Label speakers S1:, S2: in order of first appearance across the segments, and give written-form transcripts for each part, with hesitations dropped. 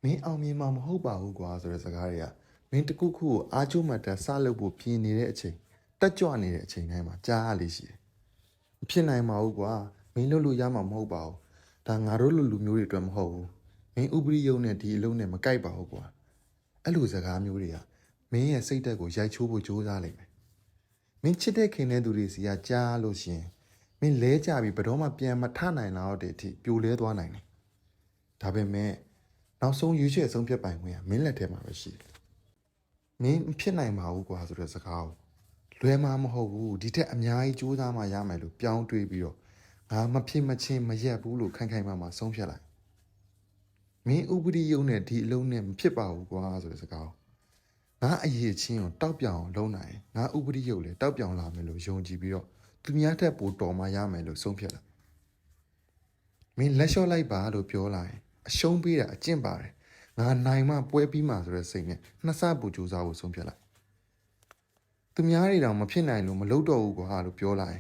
S1: မင်းအောင်မြင်မှာမဟုတ်ပါဘူးကွာဆိုတဲ့စကားတွေကမင်းတခုခုကိုအားကျိုးမှတ်တစလုပ်ဖို့ပြင်နေတဲ့အချိန်တက်ကြွနေတဲ့အချိန်တိုင်းမှာကြားရလေရှိတယ်မဖြစ်နိုင်ပါဘူးကွာမင်းလို့ရမှာမဟုတ်ပါဘူးဒါငါတို့လူမျိုးတွေအတွက်မဟုတ်ဘူးမင်းဥပရိယုံနဲ့ဒီအလုံးနဲ့မကိုက်ပါဘူးကွာအဲ့လိုစကားမျိုးတွေကမင်းရဲ့စိတ်ဓာတ်ကိုရိုက်ချိုးဖို့ကြိုးစားလိမ့်မယ်မင်းချစ်တဲ့ခင်တဲ့သူတွေစီကကြားလို့ရှင်မင်းလဲကြပြီးဘယ်တော့မှပြန်မထနိုင်တော့တဲ့အထိပြိုလဲသွားနိုင်တယ်ဒါပေမဲ့နောက်ဆုံးရွေးချယ်ဆုံးဖြတ်ပိုင်ခွင့်ကမင်းလက်ထဲမှာပဲရှိတယ်မင်းဖြစ်နိုင်ပါဘူးကွာဆိုတဲ့စကားကိုလွယ်မှာမဟုတ်ဘူးဒီထက်အများကြီးကြိုးစားမှရမယ်လို့ပြောင်းတွေးပြီးတော့ငါမဖြစ်မချင်းမရက်ဘူးလို့ခိုင်ခိုင်မာမာဆုံးဖြတ်လိုက်မင်းဥပဒေယုံနဲ့ဒီအလုံးနဲ့မဖြစ်ပါဘူးကွာဆိုတဲ့စကားကိုငါအရေးချင်းကိုတောက်ပြောင်လုံးနိုင်ငါဥပဒေယုံလည်းတောက်ပြောင်လာမယ်လို့ယုံကြည်ပြီးတော့သူများထက်ပိုတော်မှရမယ်လို့ဆုံးဖြတ်လိုက်မင်းလက်လျှော့လိုက်ပါလို့ပြောလိုက်အရှုံးပေးတာအကျင့်ပါတယ်ငါနိုင်မှပွဲပြီးမှဆိုတဲ့စိတ်နဲ့နှစ်ဆပူကြိုးစားဖို့ဆုံးဖြတ်လိုက်သူများတွေတောင်မဖြစ်နိုင်လို့မလုပ်တော့ဘူးကွာလို့ပြောလိုက်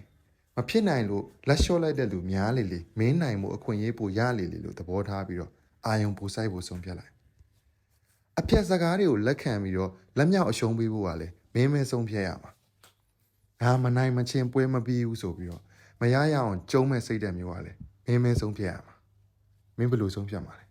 S1: မဖြစ်နိုင်လို့လက်လျှော့လိုက်တဲ့လူများလေလေမင်းနိုင်မှုအခွင့်အရေးပိုရလေလေလို့သဘောထားပြီးတော့အာယုံပိုဆိုင်ဖို့ဆုံးဖြတ်လိုက်အဖြတ်စကားတွေကိုလက်ခံပြီးတော့လက်မြောက်အရှုံးပေးဖို့ကလည်းမင်းမဲဆုံးဖြတ်ရမှာငါမနိုင်မချင်းပွဲမပြီးဘူးဆိုပြီးတော့မရရအောင်ကြုံးမဲ့စိတ်တဲ့မျိုးကလည်းမင်းမဲဆုံးဖြတ်ရမှာမင်းဘယ်လိုဆုံးဖြတ်မှာလဲ